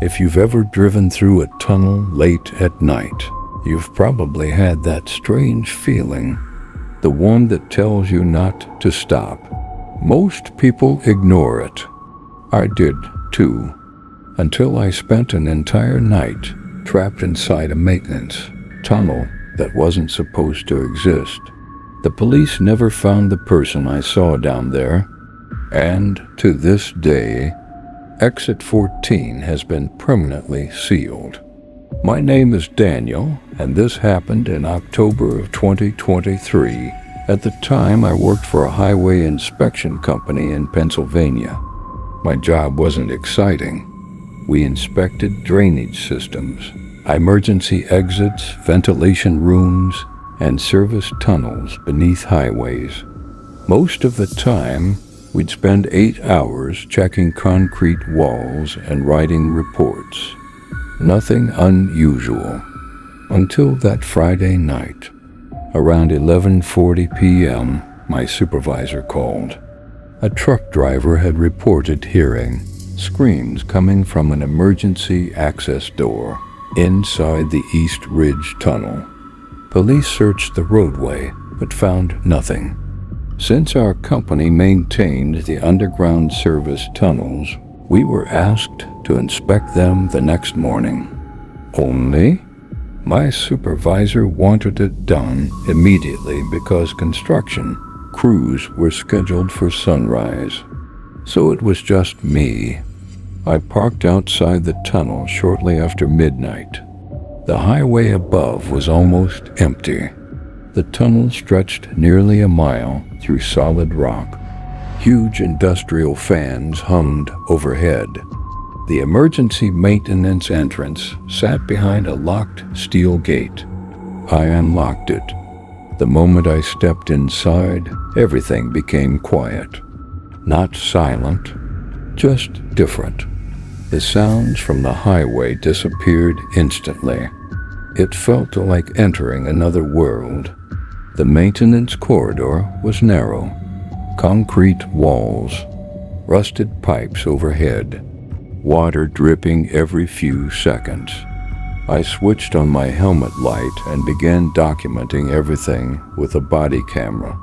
If you've ever driven through a tunnel late at night, you've probably had that strange feeling, the one that tells you not to stop. Most people ignore it. I did too, until I spent an entire night trapped inside a maintenance tunnel that wasn't supposed to exist. The police never found the person I saw down there, and to this day, Exit 14 has been permanently sealed. My name is Daniel, and this happened in October of 2023. At the time, I worked for a highway inspection company in Pennsylvania. My job wasn't exciting. We inspected drainage systems, emergency exits, ventilation rooms, and service tunnels beneath highways. Most of the time, we'd spend 8 hours checking concrete walls and writing reports. Nothing unusual. Until that Friday night. Around 11:40 p.m., my supervisor called. A truck driver had reported hearing screams coming from an emergency access door inside the East Ridge Tunnel. Police searched the roadway, but found nothing. Since our company maintained the underground service tunnels, we were asked to inspect them the next morning. Only, my supervisor wanted it done immediately because construction crews were scheduled for sunrise. So it was just me. I parked outside the tunnel shortly after midnight. The highway above was almost empty. The tunnel stretched nearly a mile through solid rock. Huge industrial fans hummed overhead. The emergency maintenance entrance sat behind a locked steel gate. I unlocked it. The moment I stepped inside, everything became quiet. Not silent, just different. The sounds from the highway disappeared instantly. It felt like entering another world. The maintenance corridor was narrow. Concrete walls, rusted pipes overhead, water dripping every few seconds. I switched on my helmet light and began documenting everything with a body camera.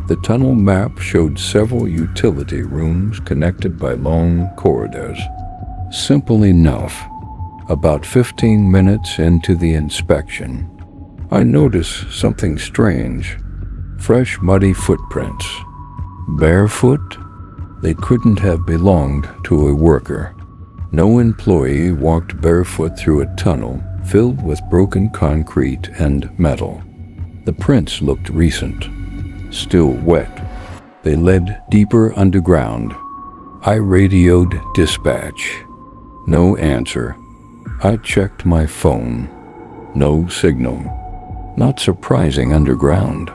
The tunnel map showed several utility rooms connected by long corridors. Simple enough. About 15 minutes into the inspection, I noticed something strange. Fresh, muddy footprints. Barefoot? They couldn't have belonged to a worker. No employee walked barefoot through a tunnel filled with broken concrete and metal. The prints looked recent, still wet. They led deeper underground. I radioed dispatch. No answer. I checked my phone. No signal. Not surprising underground.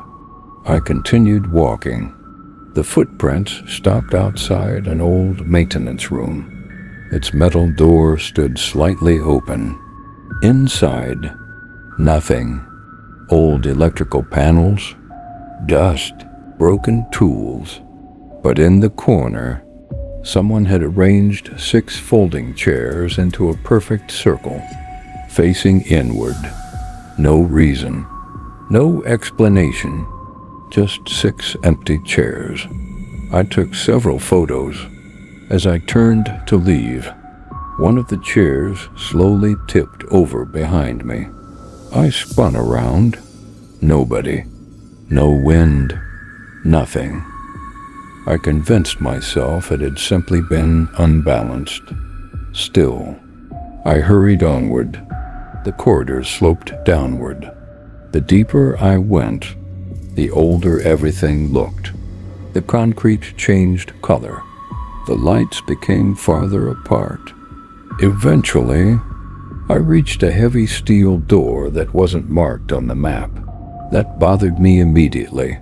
I continued walking. The footprints stopped outside an old maintenance room. Its metal door stood slightly open. Inside, nothing. Old electrical panels, dust, broken tools. But in the corner, someone had arranged 6 folding chairs into a perfect circle, facing inward. No reason, no explanation, just 6 empty chairs. I took several photos. As I turned to leave, one of the chairs slowly tipped over behind me. I spun around. Nobody. No wind. Nothing. I convinced myself it had simply been unbalanced. Still, I hurried onward. The corridor sloped downward. The deeper I went, the older everything looked. The concrete changed color. The lights became farther apart. Eventually, I reached a heavy steel door that wasn't marked on the map. That bothered me immediately.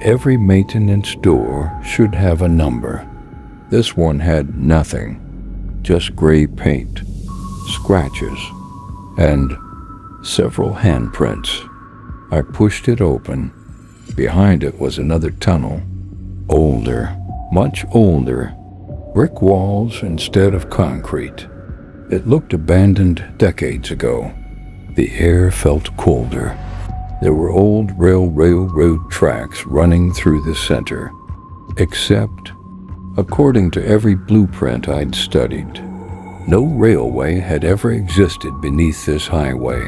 Every maintenance door should have a number. This one had nothing, just gray paint, scratches, and several handprints. I pushed it open. Behind it was another tunnel. Older, much older. Brick walls instead of concrete. It looked abandoned decades ago. The air felt colder. There were old railroad tracks running through the center. Except, according to every blueprint I'd studied, no railway had ever existed beneath this highway.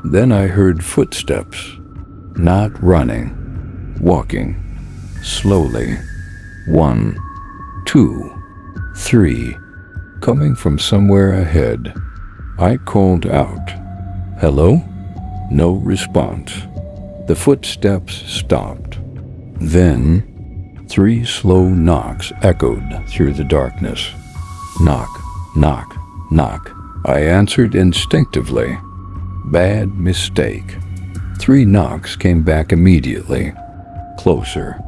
Then I heard footsteps, not running, walking, slowly. 1, 2, 3, coming from somewhere ahead. I called out, "Hello?" No response. The footsteps stopped. Then, 3 slow knocks echoed through the darkness. Knock, knock, knock. I answered instinctively. Bad mistake. 3 knocks came back immediately. Closer.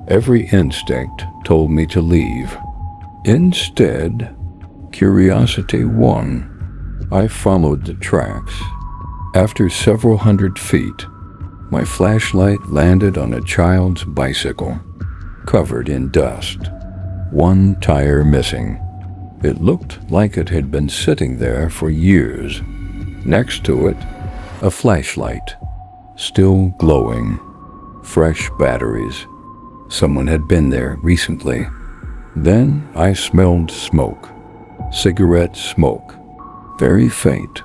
Every instinct told me to leave. Instead, curiosity won. I followed the tracks. After several hundred feet, my flashlight landed on a child's bicycle, covered in dust, 1 tire missing. It looked like it had been sitting there for years. Next to it, a flashlight, still glowing, fresh batteries. Someone had been there recently. Then I smelled smoke, cigarette smoke, very faint.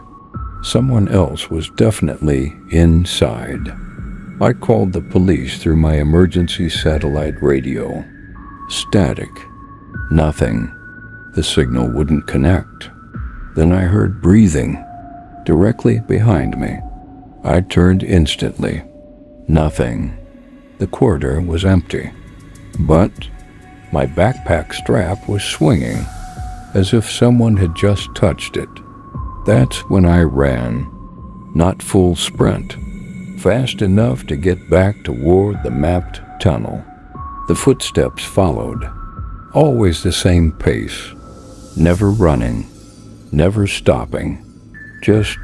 Someone else was definitely inside. I called the police through my emergency satellite radio. Static. Nothing. The signal wouldn't connect. Then I heard breathing directly behind me. I turned instantly. Nothing. The corridor was empty. But my backpack strap was swinging, as if someone had just touched it. That's when I ran. Not full sprint. Fast enough to get back toward the mapped tunnel. The footsteps followed. Always the same pace. Never running. Never stopping. Just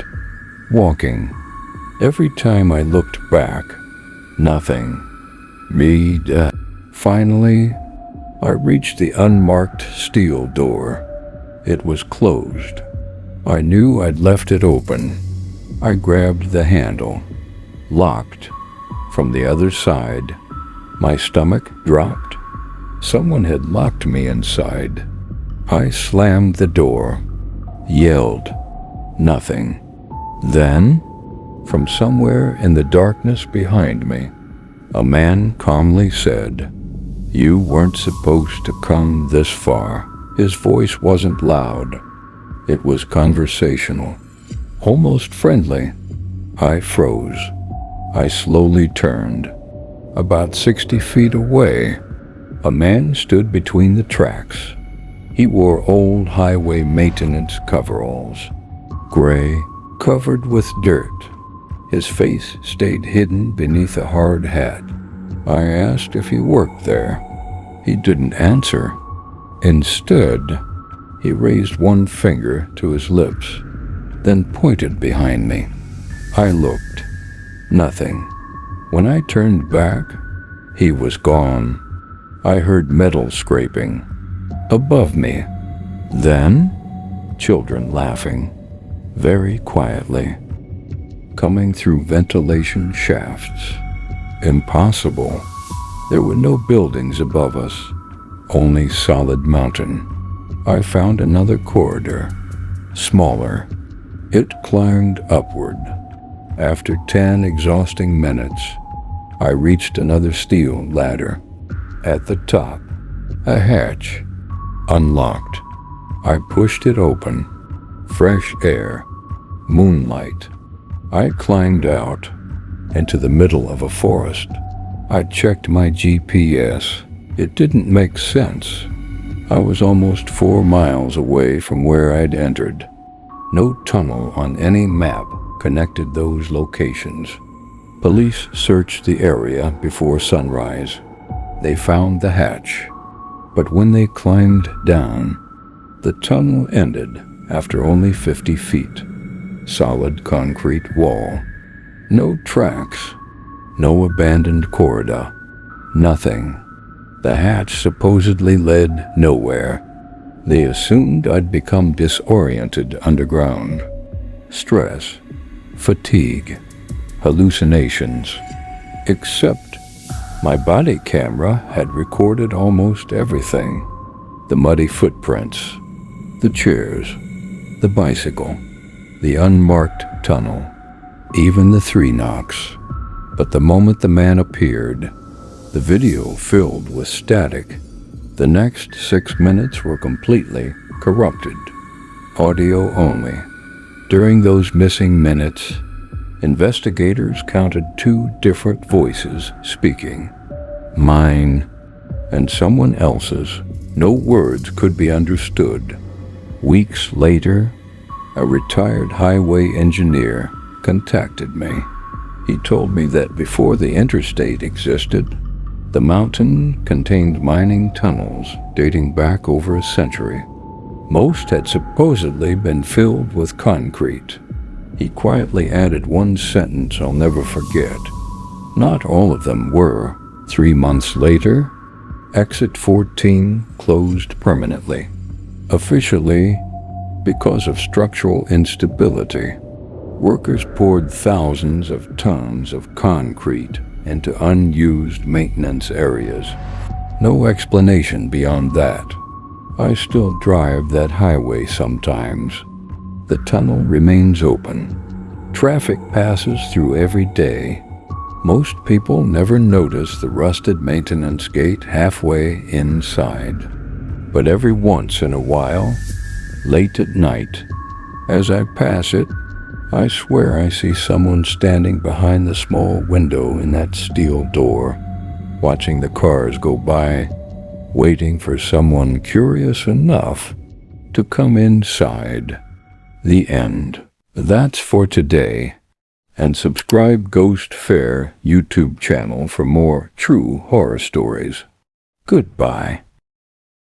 walking. Every time I looked back, nothing. Me dead. Finally, I reached the unmarked steel door. It was closed. I knew I'd left it open. I grabbed the handle. Locked. From the other side, my stomach dropped. Someone had locked me inside. I slammed the door. Yelled. Nothing. Then, from somewhere in the darkness behind me, a man calmly said, "You weren't supposed to come this far." His voice wasn't loud. It was conversational, almost friendly. I froze. I slowly turned. About 60 feet away, a man stood between the tracks. He wore old highway maintenance coveralls, gray, covered with dirt. His face stayed hidden beneath a hard hat. I asked if he worked there. He didn't answer. Instead, he raised 1 finger to his lips, then pointed behind me. I looked. Nothing. When I turned back, he was gone. I heard metal scraping above me. Then, children laughing, very quietly, coming through ventilation shafts. Impossible. There were no buildings above us, only solid mountain. I found another corridor, smaller. It climbed upward. After 10 exhausting minutes, I reached another steel ladder. At the top, a hatch, unlocked. I pushed it open. Fresh air, moonlight. I climbed out into the middle of a forest. I checked my GPS. It didn't make sense. I was almost 4 miles away from where I'd entered. No tunnel on any map connected those locations. Police searched the area before sunrise. They found the hatch, but when they climbed down, the tunnel ended after only 50 feet. Solid concrete wall. No tracks. No abandoned corridor. Nothing. The hatch supposedly led nowhere. They assumed I'd become disoriented underground. Stress, fatigue, hallucinations. Except my body camera had recorded almost everything. The muddy footprints, the chairs, the bicycle, the unmarked tunnel, even the 3 knocks. But the moment the man appeared, the video filled with static. The next 6 minutes were completely corrupted. Audio only. During those missing minutes, investigators counted 2 different voices speaking. Mine and someone else's. No words could be understood. Weeks later, a retired highway engineer contacted me. He told me that before the interstate existed, the mountain contained mining tunnels dating back over a century. Most had supposedly been filled with concrete. He quietly added one sentence I'll never forget. Not all of them were. 3 months later, Exit 14 closed permanently. Officially, because of structural instability, workers poured thousands of tons of concrete into unused maintenance areas. No explanation beyond that. I still drive that highway sometimes. The tunnel remains open. Traffic passes through every day. Most people never notice the rusted maintenance gate halfway inside. But every once in a while, late at night, as I pass it, I swear I see someone standing behind the small window in that steel door, watching the cars go by, waiting for someone curious enough to come inside. The end. That's for today. And subscribe Ghost Fair YouTube channel for more true horror stories. Goodbye.